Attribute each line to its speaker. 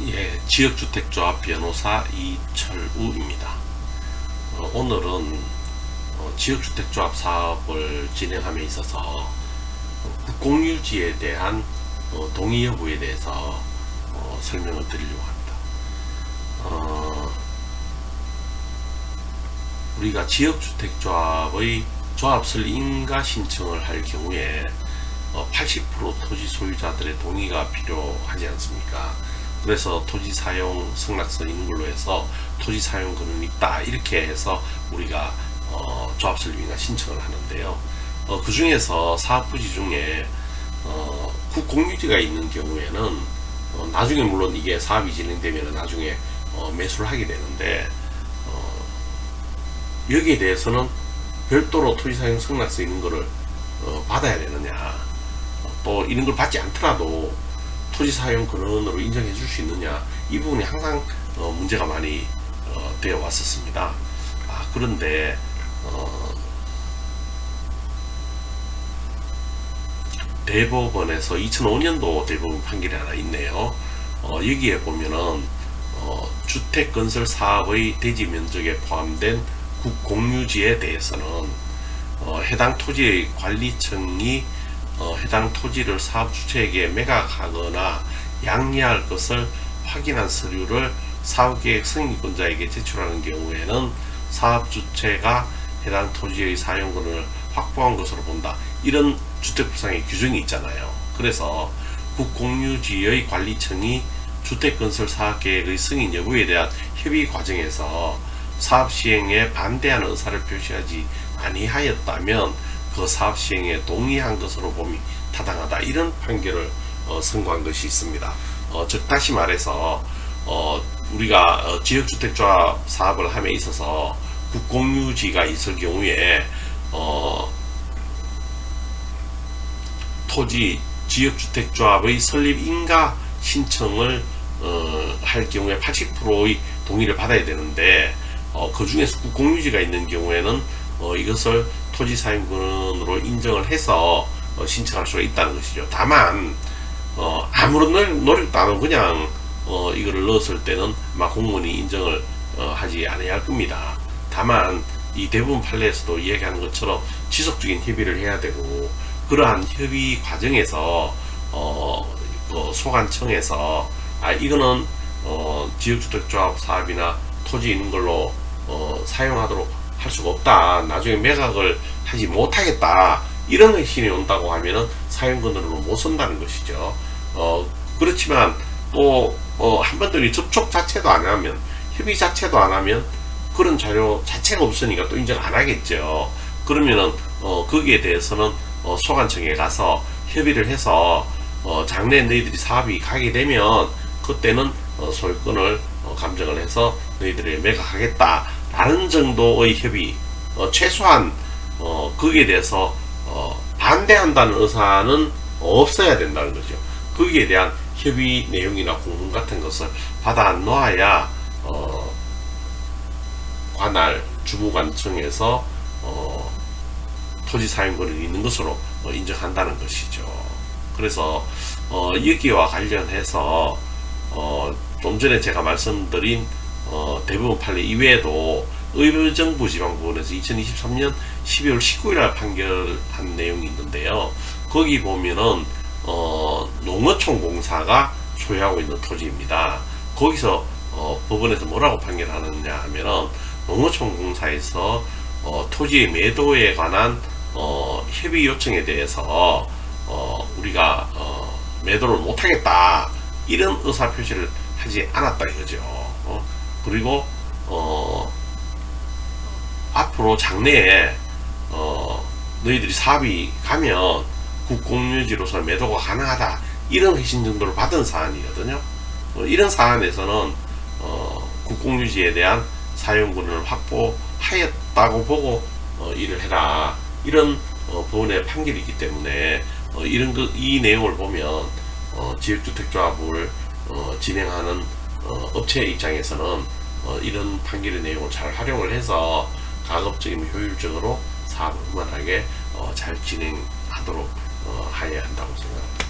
Speaker 1: 예, 지역주택조합 변호사 이철우입니다. 오늘은 지역주택조합 사업을 진행함에 있어서 국공유지에 대한 동의 여부에 대해서 설명을 드리려고 합니다. 우리가 지역주택조합의 조합설 인가 신청을 할 경우에 80% 토지 소유자들의 동의가 필요하지 않습니까? 그래서 토지 사용 승낙서 있는 걸로 해서 토지 사용 권한이 있다 이렇게 해서 우리가 조합설 인가 신청을 하는데요. 그 중에서 사업부지 중에 국공유지가 있는 경우에는 나중에 물론 이게 사업이 진행되면 나중에 매수를 하게 되는데 여기에 대해서는 별도로 토지 사용 승낙서 있는 거를 받아야 되느냐, 또 이런 걸 받지 않더라도 토지 사용 권한으로 인정해 줄 수 있느냐, 이 부분이 항상 문제가 많이 되어 왔었습니다. 그런데 대법원에서 2005년도 대법원 판결이 하나 있네요. 여기에 보면은 주택건설 사업의 대지 면적에 포함된 국공유지에 대해서는 해당 토지의 관리청이 해당 토지를 사업주체에게 매각하거나 양리할 것을 확인한 서류를 사업계획 승인권자에게 제출하는 경우에는 사업주체가 해당 토지의 사용권을 확보한 것으로 본다. 이런 주택법상의 규정이 있잖아요. 그래서 국공유지의 관리청이 주택건설 사업계획의 승인 여부에 대한 협의 과정에서 사업 시행에 반대하는 의사를 표시하지 아니하였다면 그 사업 시행에 동의한 것으로 봄이 타당하다, 이런 판결을 선고한 것이 있습니다. 즉 다시 말해서 우리가 지역주택조합 사업을 함에 있어서 국공유지가 있을 경우에 토지 지역주택조합의 설립 인가 신청을 할 경우에 80%의 동의를 받아야 되는데 그 중에서 국공유지가 있는 경우에는 이것을 토지 사용권으로 인정을 해서 신청할 수가 있다는 것이죠. 다만 아무런 노력도 안 하고 그냥 이거를 넣었을 때는 아마 공무원이 인정을 하지 않아야 할 겁니다. 다만 이 대부분 판례에서도 이야기하는 것처럼 지속적인 협의를 해야 되고, 그러한 협의 과정에서 소관청에서 이거는 지역주택조합 사업이나 토지 있는 걸로 사용하도록 할 수가 없다, 나중에 매각을 하지 못하겠다, 이런 회신이 온다고 하면은 사용권으로 못 쓴다는 것이죠. 그렇지만 또 한 번 더 접촉 자체도 안 하면, 협의 자체도 안 하면 그런 자료 자체가 없으니까 또 인정 안 하겠죠. 그러면은 거기에 대해서는 소관청에 가서 협의를 해서 장래에 너희들이 사업이 가게 되면 그때는 소유권을 감정을 해서 너희들이 매각하겠다 라는 정도의 협의, 최소한 거기에 대해서 반대한다는 의사는 없어야 된다는 거죠. 거기에 대한 협의 내용이나 공문 같은 것을 받아 놓아야 관할 주무관청에서 토지 사용권이 있는 것으로 인정한다는 것이죠. 그래서 여기와 관련해서 좀 전에 제가 말씀드린 대법원 판례 이외에도 의정부지방법원에서 2023년 12월 19일날 판결한 내용이 있는데요. 거기 보면은 농어촌공사가 소유하고 있는 토지입니다. 거기서 법원에서 뭐라고 판결하느냐 하면은 농어촌공사에서 토지의 매도에 관한 협의 요청에 대해서 우리가 매도를 못하겠다, 이런 의사표시를 하지 않았다 이거죠. 그리고 앞으로 장래에 너희들이 사업이 가면 국공유지로서 매도가 가능하다, 이런 회신 정도를 받은 사안이거든요. 이런 사안에서는 국공유지에 대한 사용권을 확보하였다고 보고 일을 해라, 이런 법원의 판결이 있기 때문에 이 내용을 보면 지역주택조합을 진행하는 업체 입장에서는 이런 판결의 내용을 잘 활용을 해서 가급적이면 효율적으로 사업을 원만하게 잘 진행하도록 해야 한다고 생각합니다.